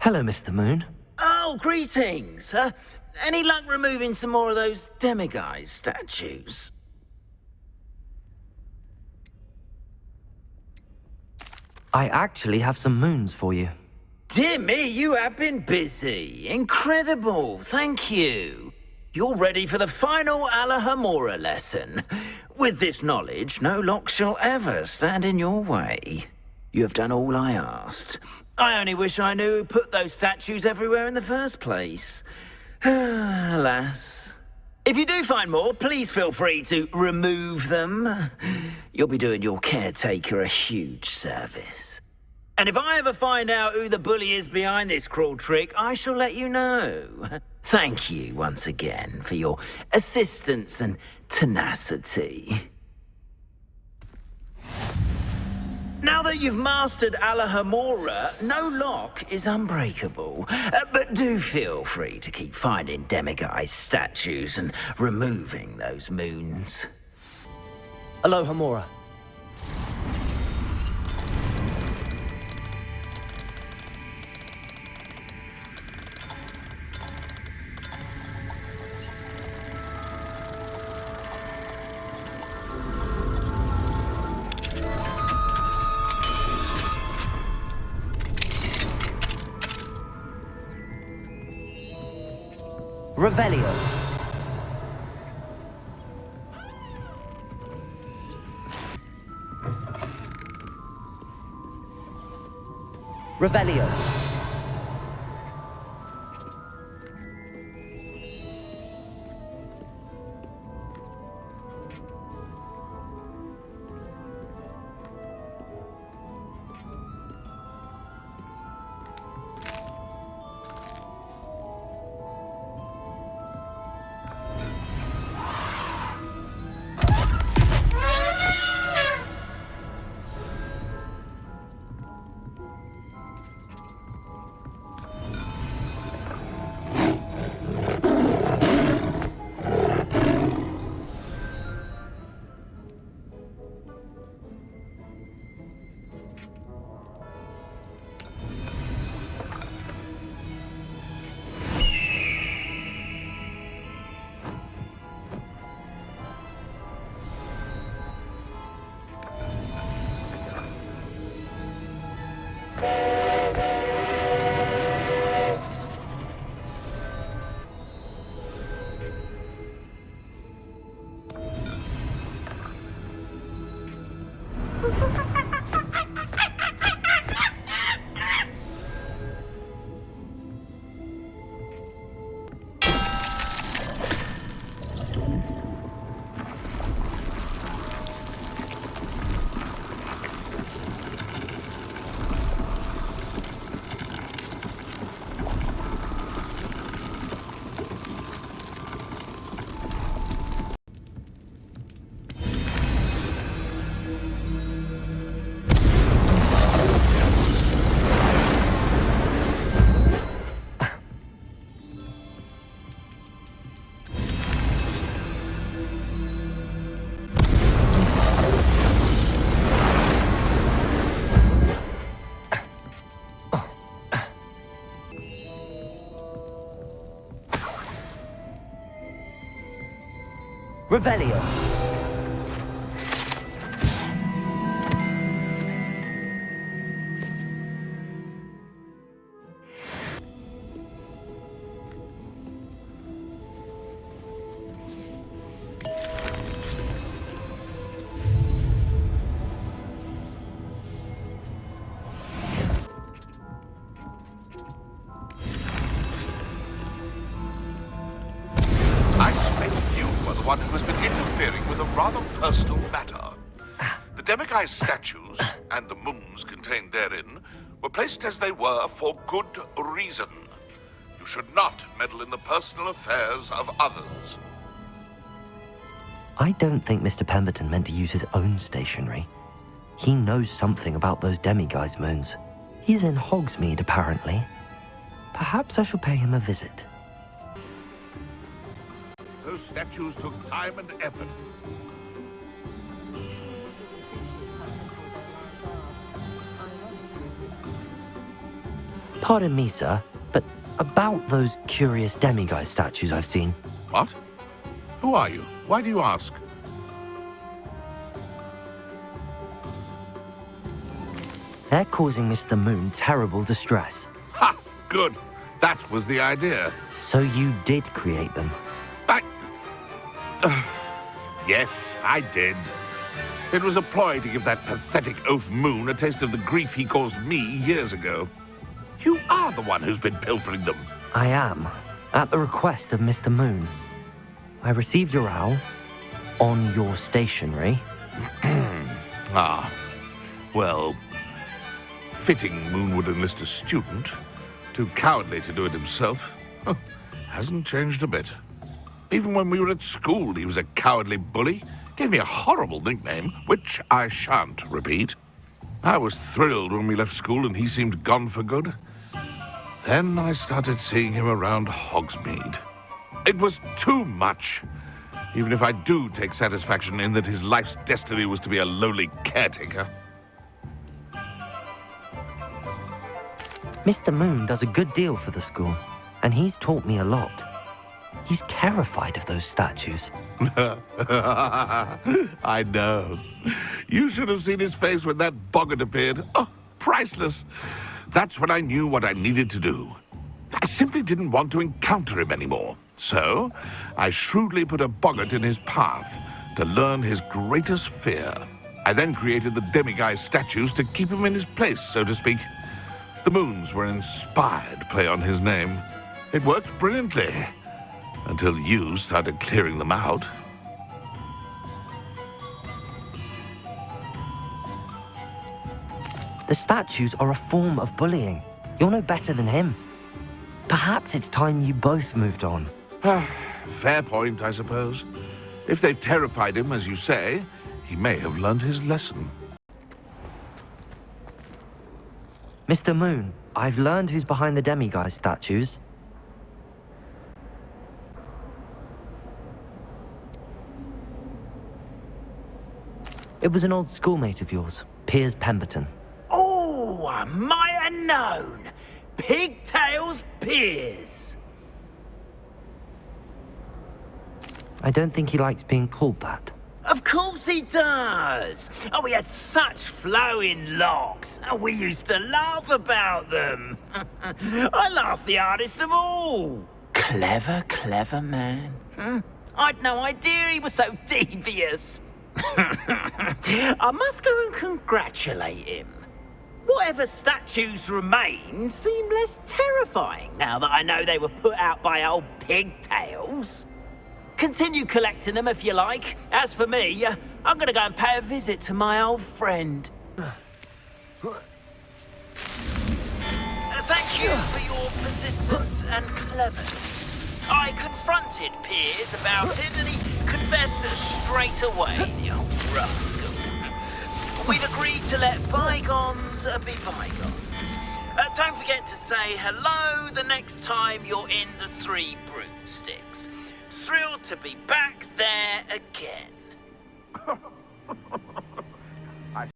Hello, Mr. Moon. Oh, greetings. Any luck removing some more of those demiguise statues? I actually have some moons for you. Dear me, you have been busy. Incredible. Thank you. You're ready for the final Allohomora lesson. With this knowledge, no lock shall ever stand in your way. You have done all I asked. I only wish I knew who put those statues everywhere in the first place. Alas. If you do find more, please feel free to remove them. You'll be doing your caretaker a huge service. And if I ever find out who the bully is behind this cruel trick, I shall let you know. Thank you once again for your assistance and tenacity. Now that you've mastered Allohomora, no lock is unbreakable. But do feel free to keep finding demiguise statues and removing those moons. Allohomora. Revelio. Revelio. Revelio. I suspect you are the one who has been interfering with a rather personal matter. The demiguise statues and the moons contained therein were placed as they were for good reason. You should not meddle in the personal affairs of others. I don't think Mr. Pemberton meant to use his own stationery. He knows something about those demiguise moons. He's in Hogsmeade, apparently. Perhaps I shall pay him a visit. Those statues took time and effort. Pardon me, sir, but about those curious demiguise statues I've seen. What? Who are you? Why do you ask? They're causing Mr. Moon terrible distress. Ha! Good. That was the idea. So you did create them? Yes, I did. It was a ploy to give that pathetic oaf Moon a taste of the grief he caused me years ago. You are the one who's been pilfering them. I am, at the request of Mr. Moon. I received your owl on your stationery. Ah, well, fitting Moon would enlist a student. Too cowardly to do it himself. Hasn't changed a bit. Even when we were at school, he was a cowardly bully. Gave me a horrible nickname, which I shan't repeat. I was thrilled when we left school and he seemed gone for good. Then I started seeing him around Hogsmeade. It was too much. Even if I do take satisfaction in that his life's destiny was to be a lowly caretaker. Mr. Moon does a good deal for the school, and he's taught me a lot. He's terrified of those statues. I know. You should have seen his face when that boggart appeared. Oh, priceless. That's when I knew what I needed to do. I simply didn't want to encounter him anymore. So, I shrewdly put a boggart in his path to learn his greatest fear. I then created the demiguise statues to keep him in his place, so to speak. The moons were an inspired play on his name. It worked brilliantly. Until you started clearing them out. The statues are a form of bullying. You're no better than him. Perhaps it's time you both moved on. Fair point, I suppose. If they've terrified him, as you say, he may have learned his lesson. Mr. Moon, I've learned who's behind the demiguise statues. It was an old schoolmate of yours, Piers Pemberton. Oh, I might have known. Pigtails Piers. I don't think he likes being called that. Of course he does. Oh, he had such flowing locks. And we used to laugh about them. I laughed the hardest of all. Clever, clever man. I'd no idea he was so devious. I must go and congratulate him. Whatever statues remain seem less terrifying now that I know they were put out by old pigtails. Continue collecting them if you like. As for me, I'm gonna go and pay a visit to my old friend. Thank you for your persistence and cleverness. I confronted Piers about it and he confessed straight away, the old rascal. We've agreed to let bygones be bygones. Don't forget to say hello the next time you're in the Three Broomsticks. Thrilled to be back there again.